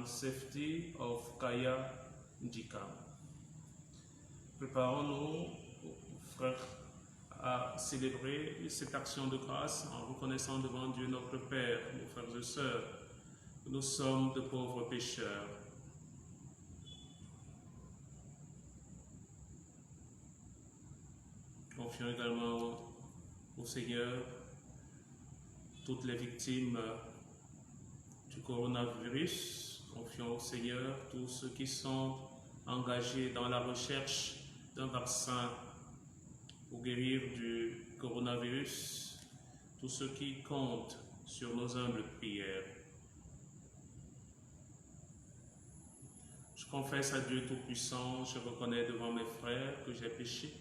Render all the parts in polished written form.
safety of Kaya Njika. Préparons-nous, frères, à célébrer cette action de grâce en reconnaissant devant Dieu notre Père, nos frères et sœurs, que nous sommes de pauvres pécheurs. Confions également au Seigneur toutes les victimes du coronavirus. Confions au Seigneur tous ceux qui sont engagés dans la recherche d'un vaccin pour guérir du coronavirus, tous ceux qui comptent sur nos humbles prières. Je confesse à Dieu Tout-Puissant, je reconnais devant mes frères que j'ai péché,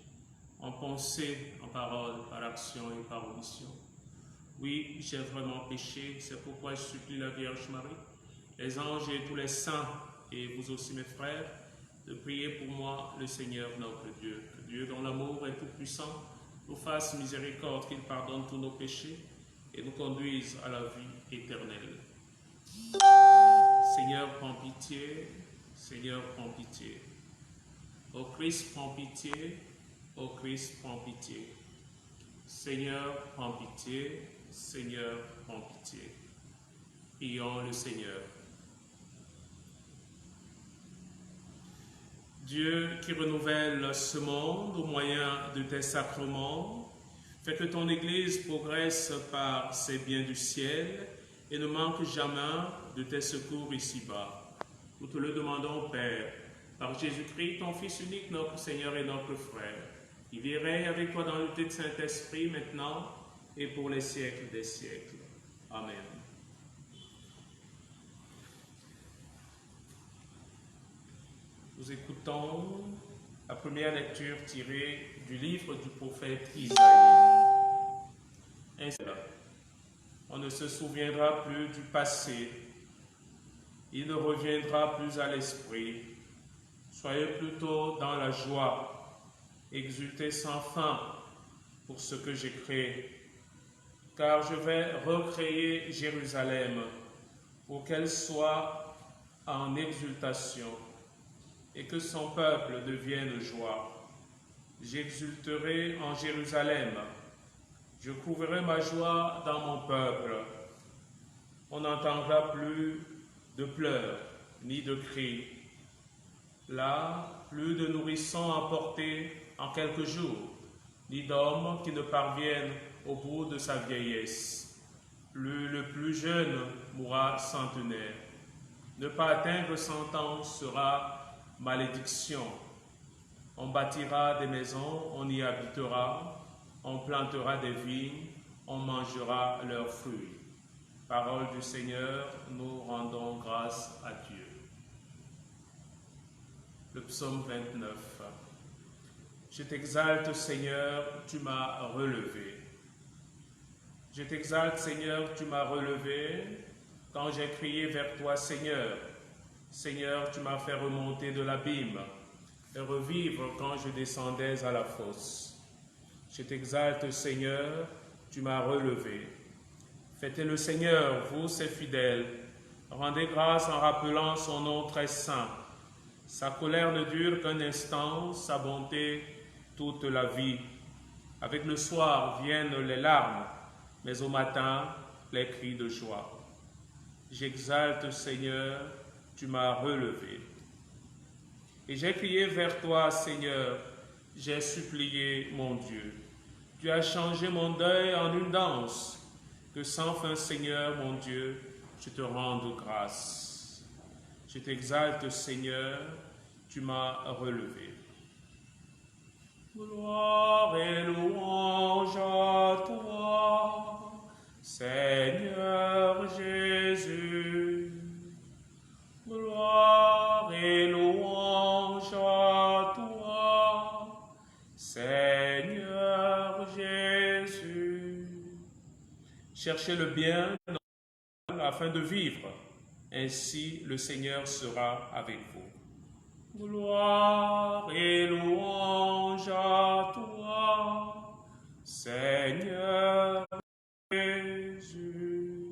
en pensée, en parole, par action et par omission. Oui, j'ai vraiment péché, c'est pourquoi je supplie la Vierge Marie, les anges et tous les saints, et vous aussi mes frères, de prier pour moi le Seigneur notre Dieu. Que Dieu, dont l'amour est tout-puissant, nous fasse miséricorde, qu'il pardonne tous nos péchés et nous conduise à la vie éternelle. Seigneur, prends pitié. Seigneur, prends pitié. Ô Christ, prends pitié. Ô Christ, prends pitié. Seigneur, prends pitié. Seigneur, prends pitié. Prions le Seigneur. Dieu qui renouvelle ce monde au moyen de tes sacrements, fais que ton Église progresse par ses biens du ciel et ne manque jamais de tes secours ici-bas. Nous te le demandons, Père, par Jésus-Christ, ton Fils unique, notre Seigneur et notre frère, qui vit et règne avec toi dans l'unité de Saint-Esprit, maintenant et pour les siècles des siècles. Amen. Nous écoutons la première lecture tirée du livre du prophète Isaïe. Ainsi, on ne se souviendra plus du passé, il ne reviendra plus à l'esprit. Soyez plutôt dans la joie, exultez sans fin pour ce que j'ai créé, car je vais recréer Jérusalem pour qu'elle soit en exultation et que son peuple devienne joie. J'exulterai en Jérusalem, je trouverai ma joie dans mon peuple. On n'entendra plus de pleurs ni de cris. Là, plus de nourrissons emportés en quelques jours, ni d'hommes qui ne parviennent au bout de sa vieillesse. Plus le plus jeune mourra centenaire. Ne pas atteindre 100 ans sera malédiction. On bâtira des maisons, on y habitera, on plantera des vignes, on mangera leurs fruits. Parole du Seigneur, nous rendons grâce à Dieu. Le psaume 29. Je t'exalte, Seigneur, tu m'as relevé. Je t'exalte, Seigneur, tu m'as relevé, quand j'ai crié vers toi, Seigneur. Seigneur, tu m'as fait remonter de l'abîme et revivre quand je descendais à la fosse. Je t'exalte, Seigneur, tu m'as relevé. Fêtez le Seigneur, vous, ses fidèles. Rendez grâce en rappelant son nom très saint. Sa colère ne dure qu'un instant, sa bonté toute la vie. Avec le soir viennent les larmes, mais au matin, les cris de joie. J'exalte, Seigneur, tu m'as relevé. Et j'ai crié vers toi, Seigneur, j'ai supplié mon Dieu. Tu as changé mon deuil en une danse. Que sans fin, Seigneur, mon Dieu, je te rende grâce. Je t'exalte, Seigneur, tu m'as relevé. Gloire et louange à toi, Seigneur Jésus. Gloire et louange à toi, Seigneur Jésus. Cherchez le bien afin de vivre, ainsi le Seigneur sera avec vous. Gloire et louange à toi, Seigneur Jésus.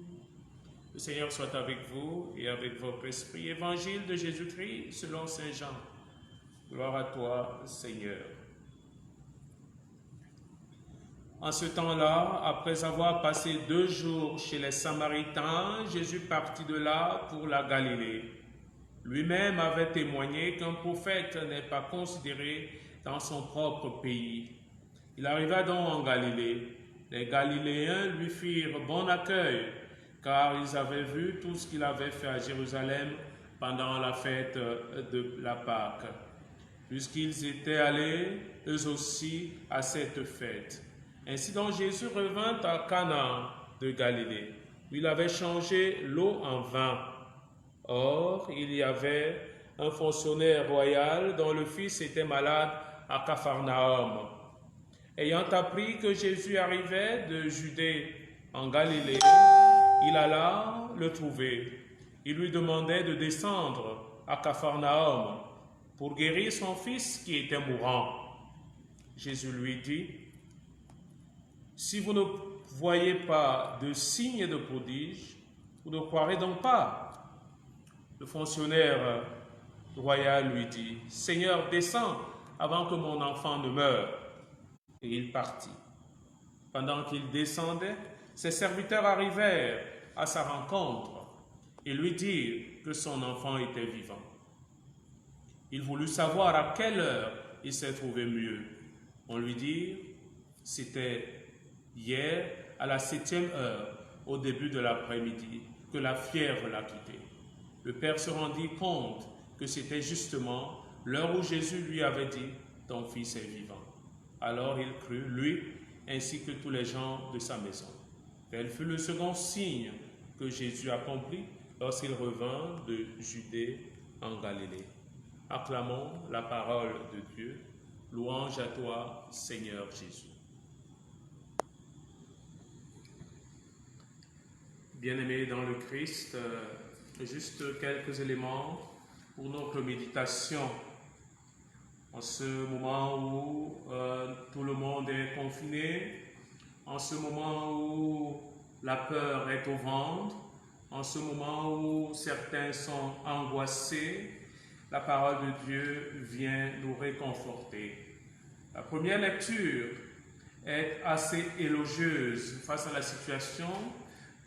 Le Seigneur soit avec vous et avec votre esprit. Évangile de Jésus-Christ selon saint Jean. Gloire à toi, Seigneur. En ce temps-là, après avoir passé 2 jours chez les Samaritains, Jésus partit de là pour la Galilée. Lui-même avait témoigné qu'un prophète n'est pas considéré dans son propre pays. Il arriva donc en Galilée. Les Galiléens lui firent bon accueil, car ils avaient vu tout ce qu'il avait fait à Jérusalem pendant la fête de la Pâque, puisqu'ils étaient allés, eux aussi, à cette fête. Ainsi donc Jésus revint à Cana de Galilée, où il avait changé l'eau en vin. Or, il y avait un fonctionnaire royal dont le fils était malade à Capharnaüm. Ayant appris que Jésus arrivait de Judée en Galilée, il alla le trouver. Il lui demandait de descendre à Capharnaüm pour guérir son fils qui était mourant. Jésus lui dit, « Si vous ne voyez pas de signes de prodige, vous ne croirez donc pas. » Le fonctionnaire royal lui dit, « Seigneur, descends avant que mon enfant ne meure. » Et il partit. Pendant qu'il descendait, ses serviteurs arrivèrent à sa rencontre et lui dirent que son enfant était vivant. Il voulut savoir à quelle heure il s'est trouvé mieux. On lui dit, c'était hier à la 7e heure, au début de l'après-midi, que la fièvre l'a quitté. Le Père se rendit compte que c'était justement l'heure où Jésus lui avait dit, ton fils est vivant. Alors il crut, lui, ainsi que tous les gens de sa maison. Tel fut le second signe que Jésus accomplit lorsqu'il revint de Judée en Galilée. Acclamons la parole de Dieu. Louange à toi, Seigneur Jésus. Bien-aimés dans le Christ, juste quelques éléments pour notre méditation. En ce moment où tout le monde est confiné, en ce moment où la peur est au ventre, en ce moment où certains sont angoissés, la parole de Dieu vient nous réconforter. La première lecture est assez élogieuse face à la situation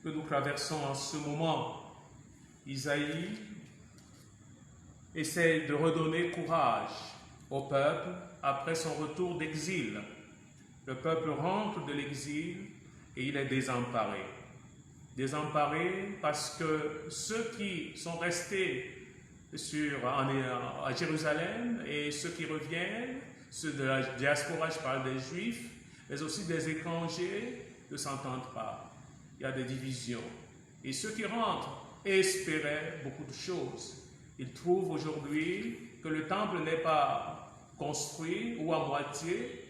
que nous traversons en ce moment. Isaïe essaie de redonner courage au peuple après son retour d'exil. Le peuple rentre de l'exil et il est désemparé. Désemparé parce que ceux qui sont restés à Jérusalem et ceux qui reviennent, ceux de la diaspora, je parle des Juifs, mais aussi des étrangers, ne s'entendent pas. Il y a des divisions. Et ceux qui rentrent espéraient beaucoup de choses. Ils trouvent aujourd'hui que le temple n'est pas construit ou à moitié,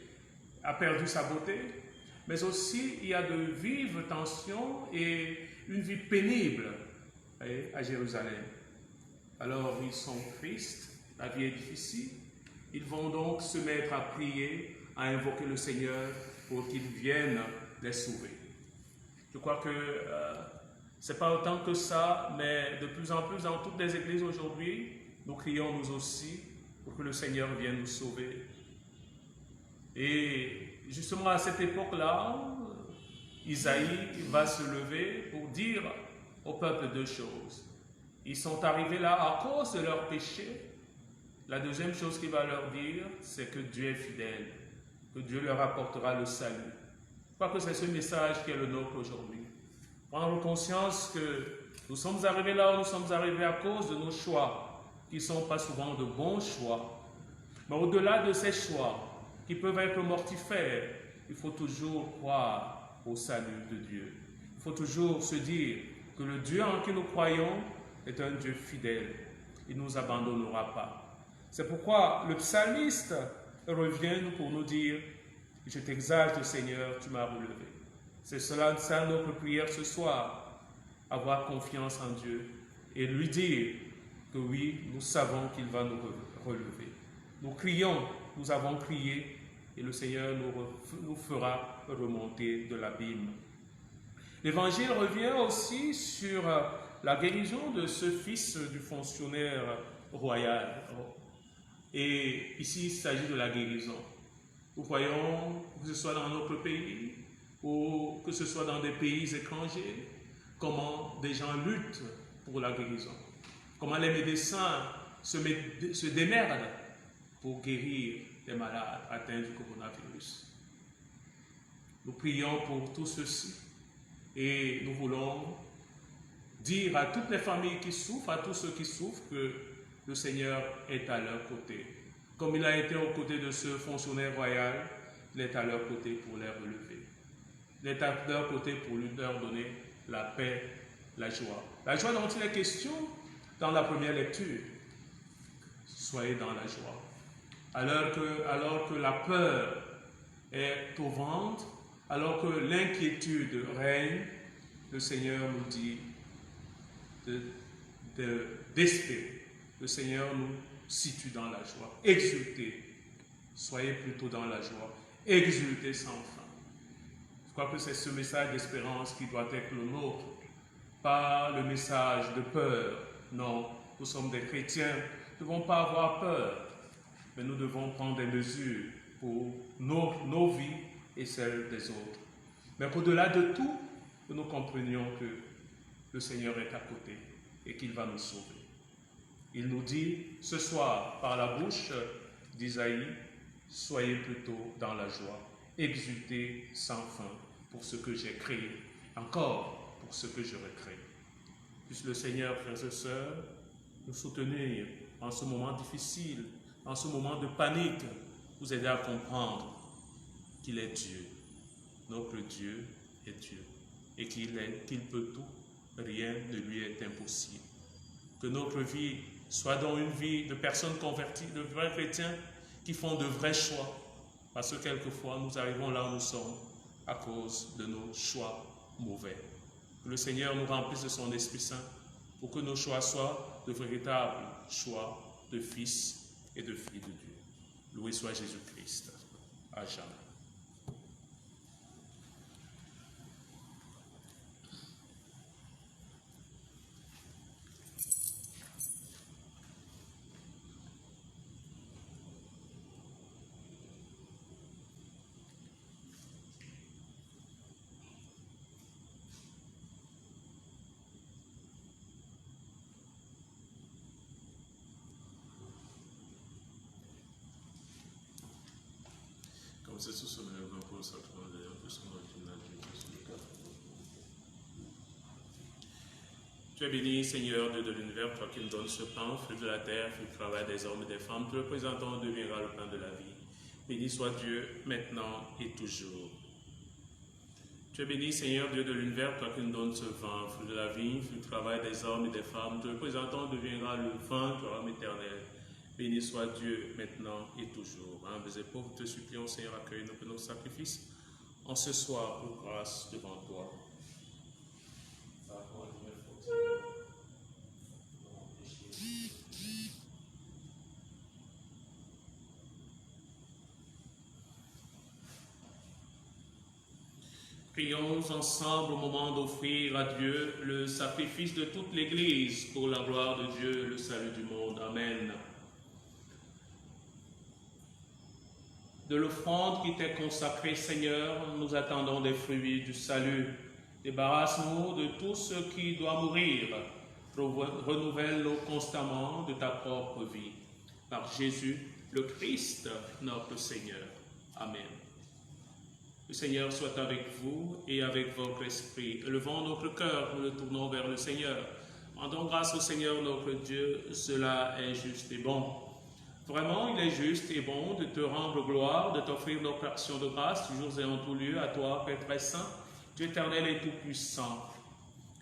a perdu sa beauté, mais aussi il y a de vives tensions et une vie pénible à Jérusalem. Alors ils sont tristes, la vie est difficile, ils vont donc se mettre à prier, à invoquer le Seigneur pour qu'il vienne les sauver. Je crois que ce n'est pas autant que ça, mais de plus en plus dans toutes les églises aujourd'hui, nous crions nous aussi pour que le Seigneur vienne nous sauver. Et justement à cette époque-là, Isaïe va se lever pour dire au peuple 2 choses. Ils sont arrivés là à cause de leur péché. La deuxième chose qu'il va leur dire, c'est que Dieu est fidèle, que Dieu leur apportera le salut. Je crois que c'est ce message qui est le nôtre aujourd'hui. Prendre conscience que nous sommes arrivés là où nous sommes arrivés à cause de nos choix, qui ne sont pas souvent de bons choix. Mais au-delà de ces choix, qui peuvent être mortifères, il faut toujours croire au salut de Dieu. Il faut toujours se dire que le Dieu en qui nous croyons est un Dieu fidèle. Il ne nous abandonnera pas. C'est pourquoi le psalmiste revient pour nous dire « Je t'exalte, Seigneur, tu m'as relevé ». C'est cela notre prière ce soir, avoir confiance en Dieu et lui dire que oui, nous savons qu'il va nous relever. Nous crions, nous avons crié et le Seigneur nous fera remonter de l'abîme. L'Évangile revient aussi sur la guérison de ce fils du fonctionnaire royal. Et ici, il s'agit de la guérison. Nous voyons, que ce soit dans notre pays ou que ce soit dans des pays étrangers, comment des gens luttent pour la guérison. Comment les médecins se démerdent pour guérir les malades atteints du coronavirus. Nous prions pour tout ceci et nous voulons dire à toutes les familles qui souffrent, à tous ceux qui souffrent, que le Seigneur est à leur côté. Comme il a été aux côtés de ce fonctionnaire royal, il est à leur côté pour les relever. Il est à leur côté pour leur donner la paix, la joie. La joie dont il est question dans la première lecture. Soyez dans la joie. Alors que la peur est au ventre, alors que l'inquiétude règne, le Seigneur nous dit d'espérer. Le Seigneur nous situe dans la joie. Exultez. Soyez plutôt dans la joie. Exultez sans fin. Je crois que c'est ce message d'espérance qui doit être le nôtre. Pas le message de peur. Non, nous sommes des chrétiens. Nous ne devons pas avoir peur. Mais nous devons prendre des mesures pour nos vies et celles des autres. Mais qu'au-delà de tout, que nous comprenions que le Seigneur est à côté et qu'il va nous sauver. Il nous dit ce soir, par la bouche d'Isaïe, soyez plutôt dans la joie, exultez sans fin pour ce que j'ai créé, encore pour ce que je recrée. Puisse le Seigneur, frères et sœurs, nous soutenir en ce moment difficile, en ce moment de panique, vous aider à comprendre qu'il est Dieu. Notre Dieu est Dieu et qu'il peut tout, rien ne lui est impossible. Que notre vie soit donc une vie de personnes converties, de vrais chrétiens qui font de vrais choix. Parce que quelquefois, nous arrivons là où nous sommes à cause de nos choix mauvais. Que le Seigneur nous remplisse de son Esprit Saint pour que nos choix soient de véritables choix de fils et de filles de Dieu. Loué soit Jésus-Christ, à jamais. C'est sous son nom pour le sacrement de Dieu, que son original Dieu. Tu es béni, Seigneur, Dieu de l'univers, toi qui nous donnes ce pain, fruit de la terre, fruit du travail des hommes et des femmes, te le présentant deviendra le pain de la vie. Béni soit Dieu, maintenant et toujours. Tu es béni, Seigneur, Dieu de l'univers, toi qui nous donnes ce vin, fruit de la vie, fruit du travail des hommes et des femmes, te le présentant deviendra le vin de l'homme éternel. Béni soit Dieu, maintenant et toujours. Humbles et pauvres, te supplions, Seigneur, accueille-nous pour nos sacrifices en ce soir de grâce devant toi. Prions ensemble au moment d'offrir à Dieu le sacrifice de toute l'Église pour la gloire de Dieu, le salut du monde. Amen. De l'offrande qui t'est consacrée, Seigneur, nous attendons des fruits du salut. Débarrasse-nous de tout ce qui doit mourir. Renouvelle-nous constamment de ta propre vie. Par Jésus, le Christ, notre Seigneur. Amen. Le Seigneur soit avec vous et avec votre esprit. Élevons notre cœur, nous le tournons vers le Seigneur. Rendons grâce au Seigneur notre Dieu, cela est juste et bon. Vraiment, il est juste et bon de te rendre gloire, de t'offrir notre action de grâce, toujours et en tout lieu, à toi, Père très saint, Dieu éternel et tout-puissant.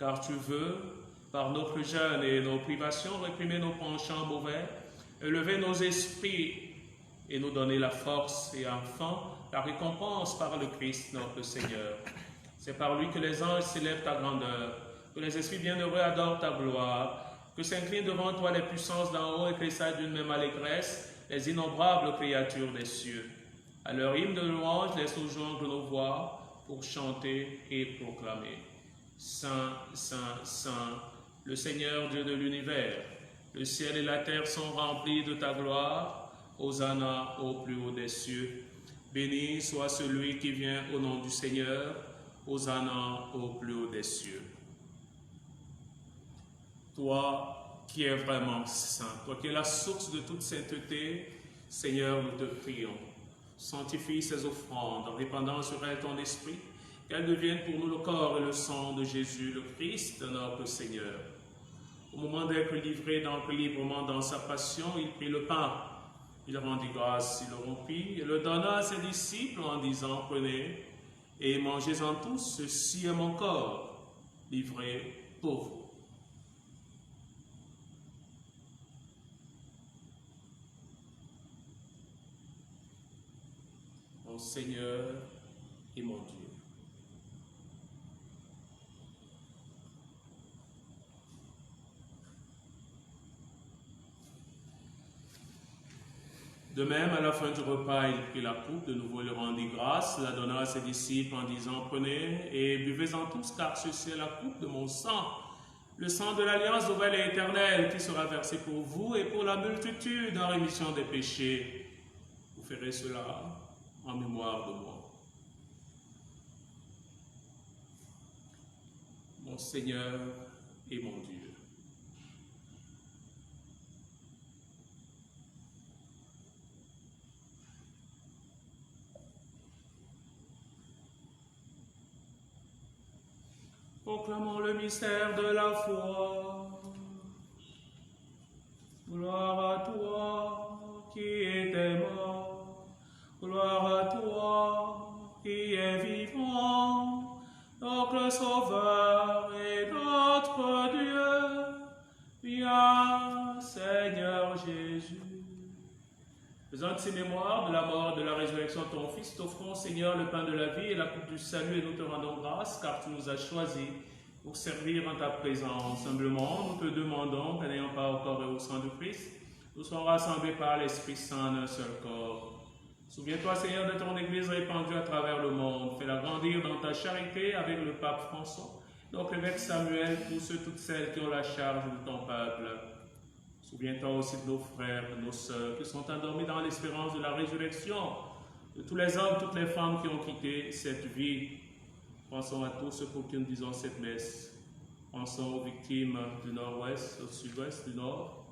Car tu veux, par notre jeûne et nos privations, réprimer nos penchants mauvais, élever nos esprits et nous donner la force et enfin la récompense par le Christ notre Seigneur. C'est par lui que les anges célèbrent ta grandeur, que les esprits bienheureux adorent ta gloire, que s'inclinent devant toi les puissances d'en haut et tressaillent d'une même allégresse les innombrables créatures des cieux. À leur hymne de louange, laisse-nous joindre nos voix pour chanter et proclamer. Saint, Saint, Saint, le Seigneur Dieu de l'univers. Le ciel et la terre sont remplis de ta gloire. Hosanna au plus haut des cieux. Béni soit celui qui vient au nom du Seigneur. Hosanna au plus haut des cieux. Toi qui es vraiment saint, toi qui es la source de toute sainteté, Seigneur, nous te prions. Sanctifie ces offrandes en répandant sur elles ton esprit, qu'elles deviennent pour nous le corps et le sang de Jésus, le Christ, notre Seigneur. Au moment d'être livré librement dans sa passion, il prit le pain, il rendit grâce, il le rompit et le donna à ses disciples en disant, prenez et mangez-en tous, ceci est mon corps, livré pour vous. Mon Seigneur et mon Dieu. De même, à la fin du repas, il prit la coupe, de nouveau il rendit grâce, la donna à ses disciples en disant, prenez et buvez-en tous, car ceci est la coupe de mon sang, le sang de l'alliance nouvelle et éternelle qui sera versé pour vous et pour la multitude en rémission des péchés. Vous ferez cela en mémoire de moi. Mon Seigneur et mon Dieu. Proclamons le mystère de la foi. Gloire à toi qui étais mort. Gloire à toi qui es vivant. Notre Sauveur et notre Dieu. Viens, Seigneur Jésus. Faisant de ces mémoires de la mort et de la résurrection de ton Fils, t'offrons, Seigneur, le pain de la vie et la coupe du salut, et nous te rendons grâce, car tu nous as choisis pour servir en ta présence. Humblement, nous te demandons, qu'en ayant part au corps et au sang du Christ, nous soyons rassemblés par l'Esprit Saint en un seul corps. Souviens-toi, Seigneur, de ton Église répandue à travers le monde. Fais-la grandir dans ta charité avec le pape François, donc l'évêque Samuel, tous ceux, toutes celles qui ont la charge de ton peuple. Souviens-toi aussi de nos frères, de nos sœurs qui sont endormis dans l'espérance de la résurrection, de tous les hommes, toutes les femmes qui ont quitté cette vie. Pensons à tous ceux pour qui nous disons cette messe. Pensons aux victimes du nord-ouest, au sud-ouest, du nord.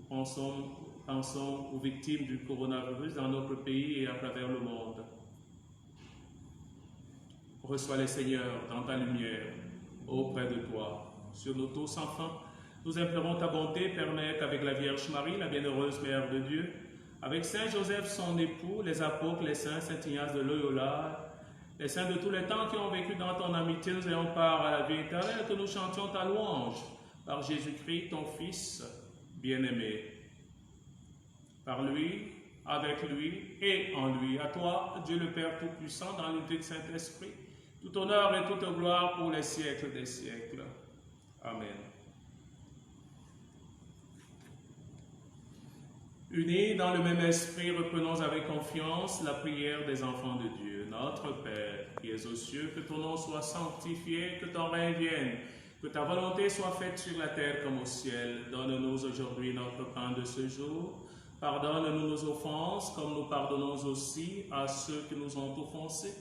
Pensons aux victimes du coronavirus dans notre pays et à travers le monde. Reçois les Seigneurs dans ta lumière, auprès de toi, sur nous tous enfants. Nous implorons ta bonté, permets qu'avec la Vierge Marie, la bienheureuse Mère de Dieu, avec Saint Joseph, son époux, les apôtres, les saints, Saint Ignace de Loyola, les saints de tous les temps qui ont vécu dans ton amitié, nous ayons part à la vie éternelle, que nous chantions ta louange par Jésus-Christ, ton Fils bien-aimé. Par lui, avec lui et en lui, à toi, Dieu le Père Tout-Puissant, dans l'unité de Saint-Esprit, tout honneur et toute gloire pour les siècles des siècles. Amen. Unis dans le même esprit, reprenons avec confiance la prière des enfants de Dieu. Notre Père, qui es aux cieux, que ton nom soit sanctifié, que ton règne vienne, que ta volonté soit faite sur la terre comme au ciel. Donne-nous aujourd'hui notre pain de ce jour. Pardonne-nous nos offenses, comme nous pardonnons aussi à ceux qui nous ont offensés.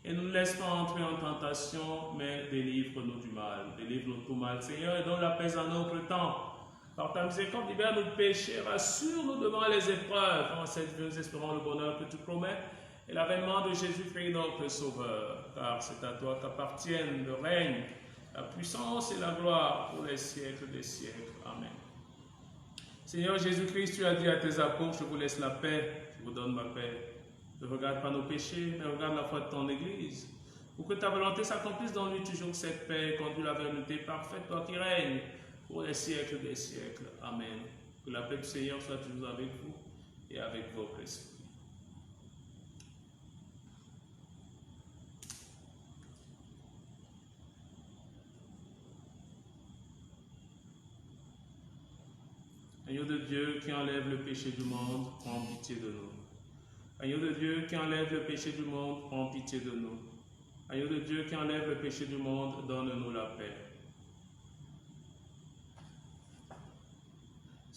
Et ne nous laisse pas entrer en tentation, mais délivre-nous du mal. Délivre-nous de tout mal, Seigneur, et donne la paix à notre temps. Par ta miséricorde, libère nos péchés, rassure-nous devant les épreuves. En cette vie, nous espérons le bonheur que tu promets et l'avènement de Jésus-Christ, notre Sauveur. Car c'est à toi qu'appartiennent le règne, la puissance et la gloire pour les siècles des siècles. Amen. Seigneur Jésus-Christ, tu as dit à tes apôtres, je vous laisse la paix, je vous donne ma paix. Ne regarde pas nos péchés, mais regarde la foi de ton Église. Pour que ta volonté s'accomplisse dans lui toujours cette paix, conduis la vérité parfaite, toi qui règnes pour les siècles des siècles. Amen. Que la paix du Seigneur soit toujours avec vous et avec votre esprit. Agneau de Dieu qui enlève le péché du monde, prends pitié de nous. Agneau de Dieu qui enlève le péché du monde, prends pitié de nous. Agneau de Dieu qui enlève le péché du monde, donne-nous la paix.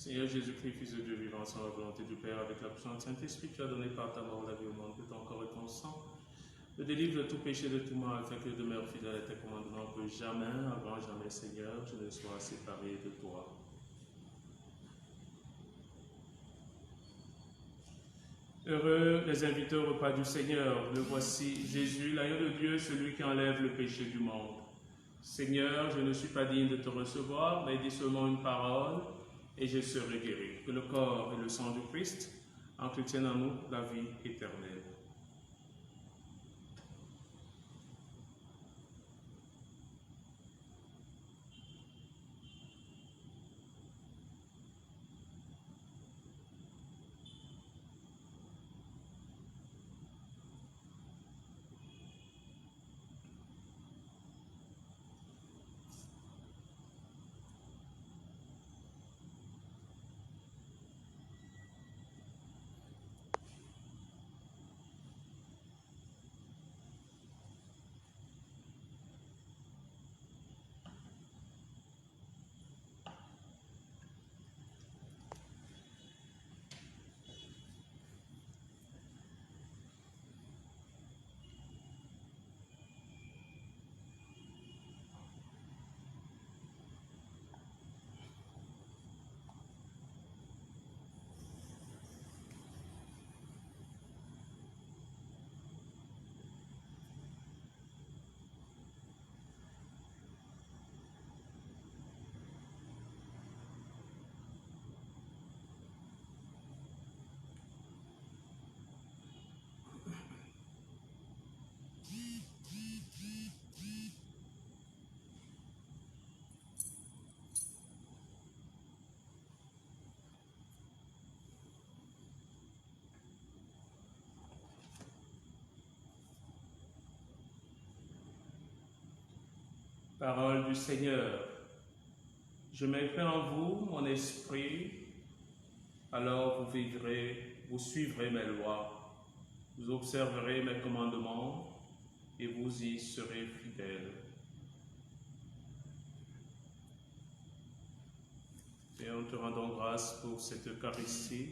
Seigneur Jésus-Christ, Fils de Dieu vivant, sans la volonté du Père, avec la puissance du Saint-Esprit, tu as donné par ta mort la vie au monde, que ton corps et ton sang me délivre de tout péché, de tout mal, afin que je demeure fidèle à tes commandements, que jamais, avant jamais, Seigneur, je ne sois séparé de toi. Heureux les invités au repas du Seigneur. Le voici, Jésus, l'agneau de Dieu, celui qui enlève le péché du monde. Seigneur, je ne suis pas digne de te recevoir, mais dis seulement une parole et je serai guéri. Que le corps et le sang du Christ entretiennent en nous la vie éternelle. Parole du Seigneur. Je mettrai en vous mon esprit, alors vous vivrez, vous suivrez mes lois, vous observerez mes commandements et vous y serez fidèles. Et nous te rendons grâce pour cette Eucharistie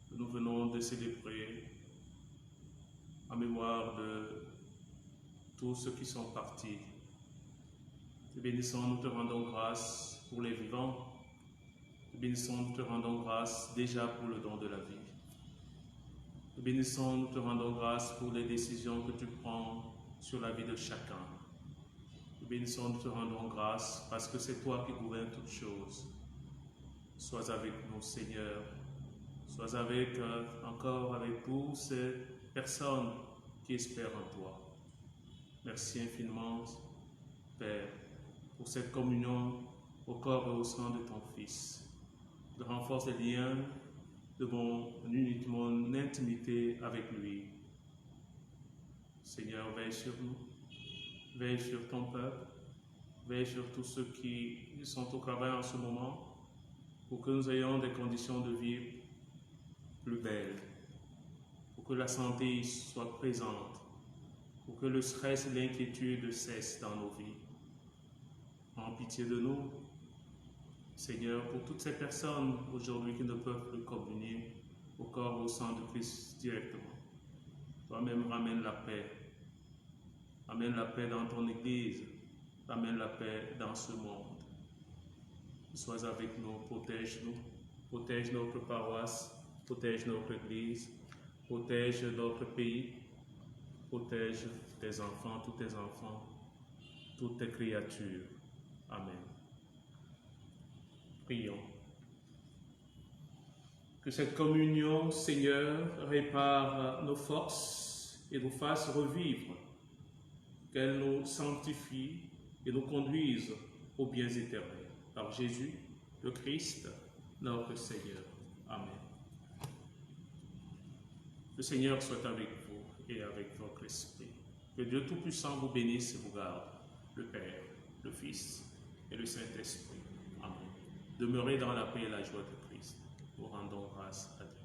que nous venons de célébrer en mémoire de tous ceux qui sont partis. Te bénissons, nous te rendons grâce pour les vivants. Te bénissons, nous te rendons grâce déjà pour le don de la vie. Te bénissons, nous te rendons grâce pour les décisions que tu prends sur la vie de chacun. Te bénissons, nous te rendons grâce parce que c'est toi qui gouvernes toutes choses. Sois avec nous, Seigneur. Sois avec, encore avec toutes ces personnes qui espèrent en toi. Merci infiniment, Père, pour cette communion au corps et au sang de ton Fils. De renforce les liens de mon intimité avec lui. Seigneur, veille sur nous, veille sur ton peuple, veille sur tous ceux qui sont au travail en ce moment, pour que nous ayons des conditions de vie plus belles, pour que la santé soit présente, pour que le stress et l'inquiétude cessent dans nos vies. En pitié de nous, Seigneur, pour toutes ces personnes aujourd'hui qui ne peuvent plus communier au corps, au sang de Christ directement. Toi-même ramène la paix. Amène la paix dans ton Église. Amène la paix dans ce monde. Sois avec nous, protège-nous. Protège notre paroisse, protège notre Église, protège notre pays, protège tes enfants, tous tes enfants, toutes tes créatures. Amen. Prions. Que cette communion, Seigneur, répare nos forces et nous fasse revivre, qu'elle nous sanctifie et nous conduise aux biens éternels. Par Jésus, le Christ, notre Seigneur. Amen. Le Seigneur soit avec vous et avec votre esprit. Que Dieu Tout-Puissant vous bénisse et vous garde, le Père, le Fils et le Saint-Esprit. Amen. Demeurez dans la paix et la joie de Christ. Nous rendons grâce à Dieu.